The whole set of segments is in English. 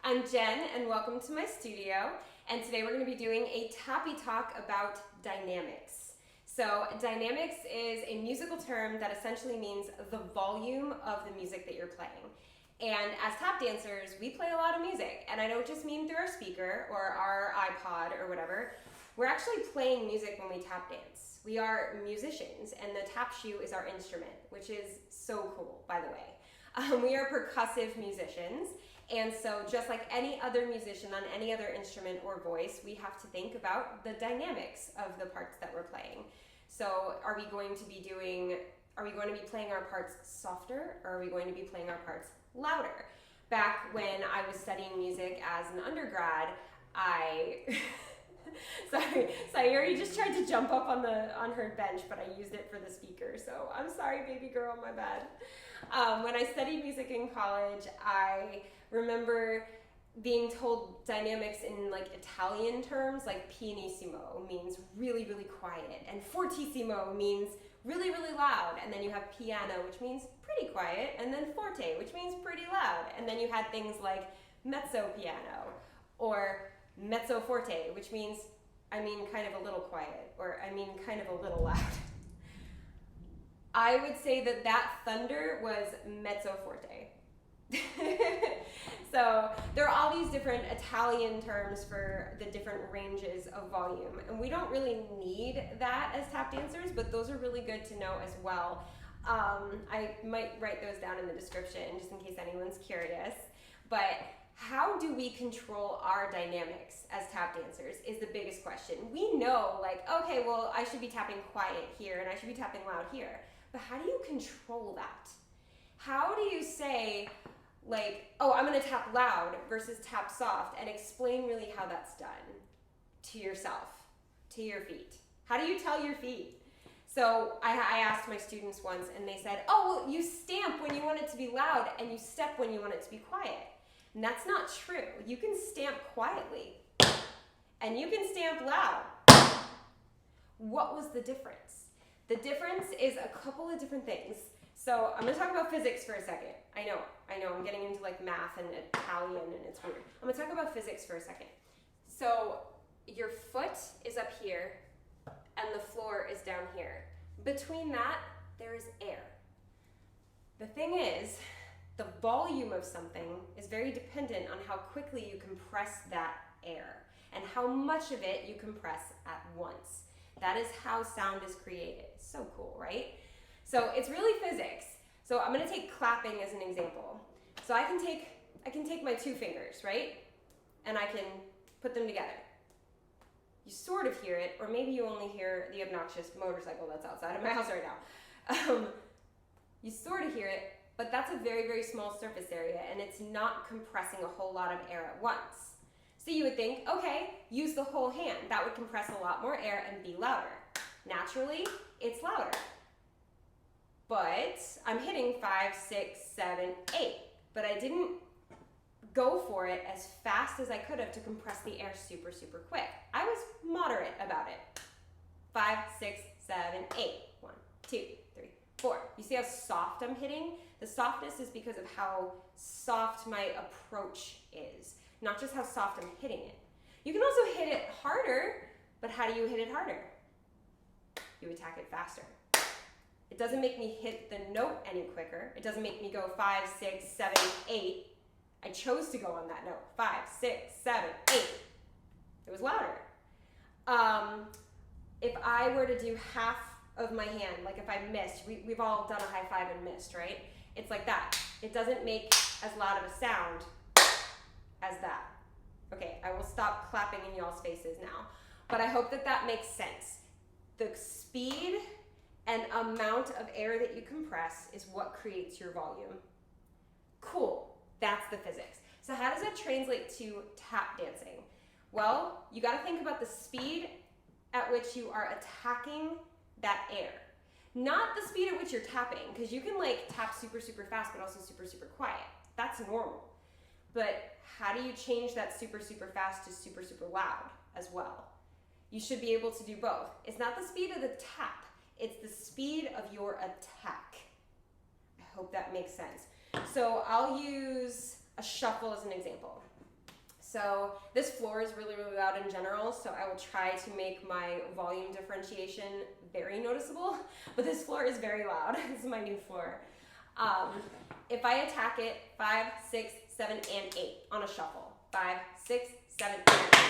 I'm Jen, and welcome to my studio. And today we're going to be doing a Tappy talk about dynamics. So dynamics is a musical term that essentially means the volume of the music that you're playing. And as tap dancers, we play a lot of music. And I don't just mean through our speaker or our iPod or whatever. We're actually playing music when we tap dance. We are musicians, and the tap shoe is our instrument, which is so cool, by the way. We are percussive musicians. And so just like any other musician on any other instrument or voice, we have to think about the dynamics of the parts that we're playing. So are we going to be playing our parts softer, or are we going to be playing our parts louder? Back when I was studying music as an undergrad, Sorry, Sayuri just tried to jump up on her bench, but I used it for the speaker, so I'm sorry, baby girl, my bad. When I studied music in college, I remember being told dynamics in like Italian terms, like pianissimo means really, really quiet, and fortissimo means really, really loud, and then you have piano, which means pretty quiet, and then forte, which means pretty loud, and then you had things like mezzo piano, or mezzo forte, which means kind of a little quiet, or kind of a little loud. I would say that thunder was mezzo forte. So there are all these different Italian terms for the different ranges of volume, and we don't really need that as tap dancers, but those are really good to know as well. I might write those down in the description just in case anyone's curious. But how do we control our dynamics as tap dancers is the biggest question. We know, like, okay, well, I should be tapping quiet here and I should be tapping loud here. But how do you control that? How do you say, like, oh, I'm going to tap loud versus tap soft, and explain really how that's done to yourself, to your feet? How do you tell your feet? So I asked my students once, and they said, oh, well, you stamp when you want it to be loud and you step when you want it to be quiet. And that's not true. You can stamp quietly, and you can stamp loud. What was the difference? The difference is a couple of different things. So I'm going to talk about physics for a second. I know, I'm getting into like math and Italian, and it's weird. I'm going to talk about physics for a second. So your foot is up here, and the floor is down here. Between that, there is air. The thing is, the volume of something is very dependent on how quickly you compress that air and how much of it you compress at once. That is how sound is created. So cool, right? So it's really physics. So I'm going to take clapping as an example. So I can take my two fingers, right? And I can put them together. You sort of hear it, or maybe you only hear the obnoxious motorcycle that's outside of my house right now. You sort of hear it, but that's a very, very small surface area, and it's not compressing a whole lot of air at once. So you would think, okay, use the whole hand. That would compress a lot more air and be louder. Naturally, it's louder. But I'm hitting 5, 6, 7, 8. But I didn't go for it as fast as I could have to compress the air super, super quick. I was moderate about it. 5, 6, 7, 8. 1, 2, 3, 4. You see how soft I'm hitting? The softness is because of how soft my approach is, not just how soft I'm hitting it. You can also hit it harder, but how do you hit it harder? You attack it faster. It doesn't make me hit the note any quicker. It doesn't make me go 5, 6, 7, 8. I chose to go on that note. 5, 6, 7, 8. It was louder. If I were to do half of my hand, like if I missed, we've all done a high five and missed, right? It's like that. It doesn't make as loud of a sound as that. Okay, I will stop clapping in y'all's faces now. But I hope that makes sense. The speed and amount of air that you compress is what creates your volume. Cool, that's the physics. So how does that translate to tap dancing? Well, you gotta think about the speed at which you are attacking that air. Not the speed at which you're tapping, because you can like tap super, super fast, but also super, super quiet. That's normal. But how do you change that super, super fast to super, super loud as well? You should be able to do both. It's not the speed of the tap, it's the speed of your attack. I hope that makes sense. So I'll use a shuffle as an example. So this floor is really, really loud in general, so I will try to make my volume differentiation very noticeable, but this floor is very loud. This is my new floor. If I attack it 5, 6, 7, and 8 on a shuffle. 5, 6, 7, and 8.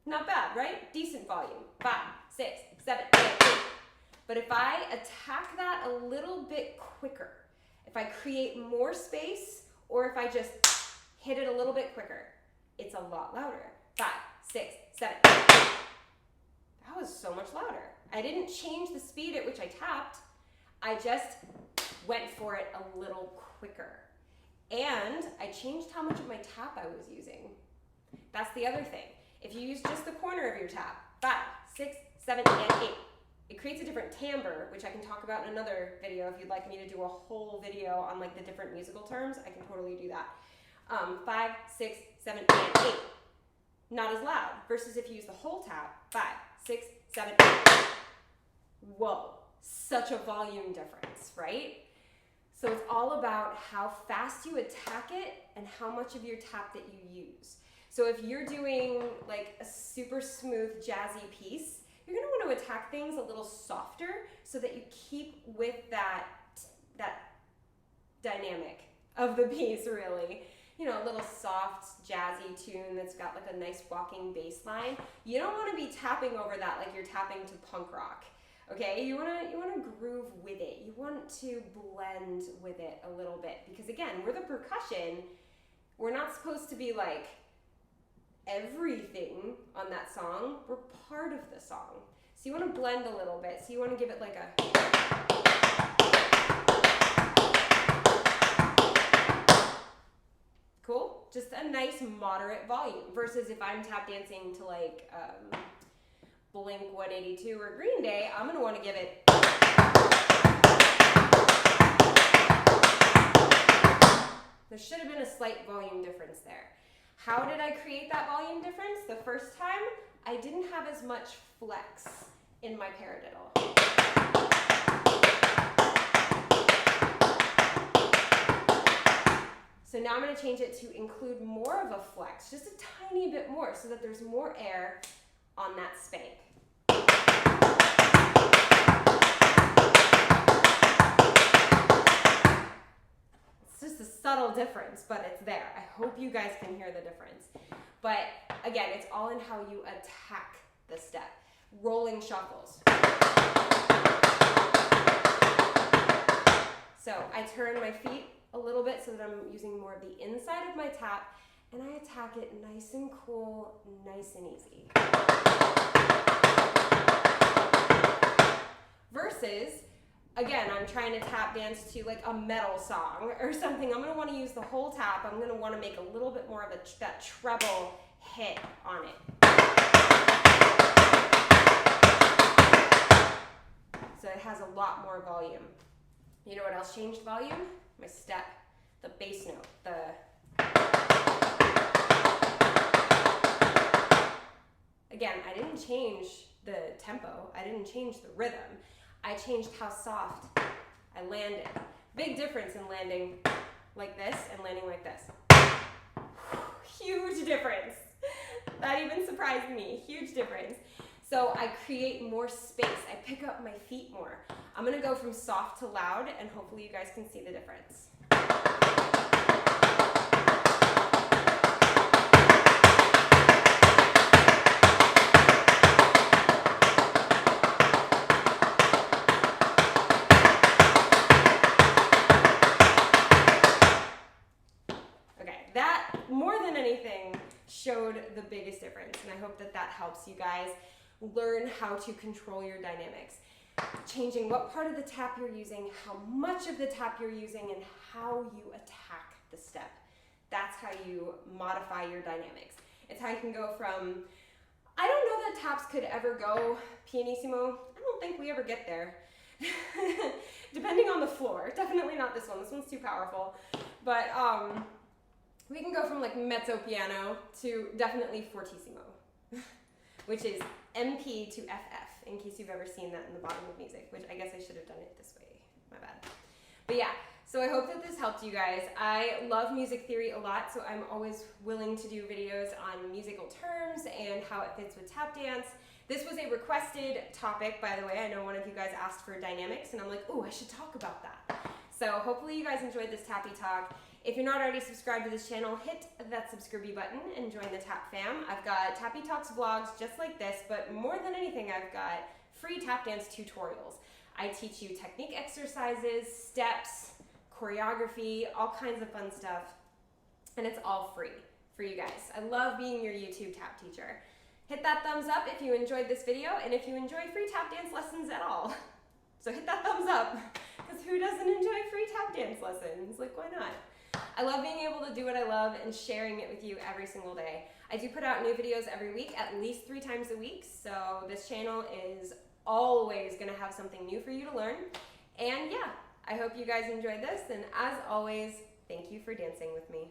Not bad, right? Decent volume. 5, 6, 7, and 8. But if I attack that a little bit quicker, if I create more space, or if I just hit it a little bit quicker, it's a lot louder. 5, 6, 7, 8. That was so much louder. I didn't change the speed at which I tapped. I just went for it a little quicker. And I changed how much of my tap I was using. That's the other thing. If you use just the corner of your tap, 5, 6, 7, and 8, it creates a different timbre, which I can talk about in another video. If you'd like me to do a whole video on like the different musical terms, I can totally do that. 5, 6, 7, and 8. Not as loud. Versus if you use the whole tap, 5, 6, 7, 8. Whoa, such a volume difference, right? So it's all about how fast you attack it and how much of your tap that you use. So if you're doing like a super smooth jazzy piece, you're gonna want to attack things a little softer so that you keep with that dynamic of the piece, really. You know, a little soft jazzy tune that's got like a nice walking bass line. You don't want to be tapping over that like you're tapping to punk rock. Okay, you wanna groove with it. You want to blend with it a little bit, because again, we're the percussion. We're not supposed to be like everything on that song. We're part of the song. So you want to blend a little bit. So you want to give it like a cool, just a nice moderate volume. Versus if I'm tap dancing to like Blink 182 or Green Day, I'm gonna want to give it there should have been a slight volume difference there. How did I create that volume difference? The first time, I didn't have as much flex in my paradiddle. So now I'm going to change it to include more of a flex, just a tiny bit more, so that there's more air on that spank. Just a subtle difference, but it's there. I hope you guys can hear the difference. But again, it's all in how you attack the step. Rolling shuffles. So I turn my feet a little bit so that I'm using more of the inside of my tap, and I attack it nice and cool, nice and easy. Versus, again, I'm trying to tap dance to like a metal song or something. I'm going to want to use the whole tap. I'm going to want to make a little bit more of that treble hit on it. So it has a lot more volume. You know what else changed volume? My step, the bass note, Again, I didn't change the tempo. I didn't change the rhythm. I changed how soft I landed. Big difference in landing like this and landing like this. Huge difference. That even surprised me. Huge difference. So I create more space. I pick up my feet more. I'm gonna go from soft to loud, and hopefully you guys can see the difference. More than anything, showed the biggest difference, and I hope that that helps you guys learn how to control your dynamics. Changing what part of the tap you're using, how much of the tap you're using, and how you attack the step. That's how you modify your dynamics. It's how you can go from, I don't know that taps could ever go pianissimo. I don't think we ever get there. Depending on the floor. Definitely not this one. This one's too powerful. But we can go from like mezzo piano to definitely fortissimo, which is MP to FF, in case you've ever seen that in the bottom of music, which I guess I should have done it this way, my bad. But yeah, so I hope that this helped you. to you guys. I love music theory a lot, so I'm always willing to do videos on musical terms and how it fits with tap dance. This was a requested topic, by the way. I know one of you guys asked for dynamics, and I'm like, oh, I should talk about that. So hopefully you guys enjoyed this Tappy Talk. If you're not already subscribed to this channel, hit that subscribe button and join the Tap fam. I've got Tappy Talks vlogs just like this, but more than anything, I've got free tap dance tutorials. I teach you technique exercises, steps, choreography, all kinds of fun stuff, and it's all free for you guys. I love being your YouTube tap teacher. Hit that thumbs up if you enjoyed this video and if you enjoy free tap dance lessons at all. So hit that thumbs up, because who doesn't enjoy free tap dance lessons? Like, why not? I love being able to do what I love and sharing it with you every single day. I do put out new videos every week, at least 3 times a week, so this channel is always gonna have something new for you to learn. And yeah, I hope you guys enjoyed this, and as always, thank you for dancing with me.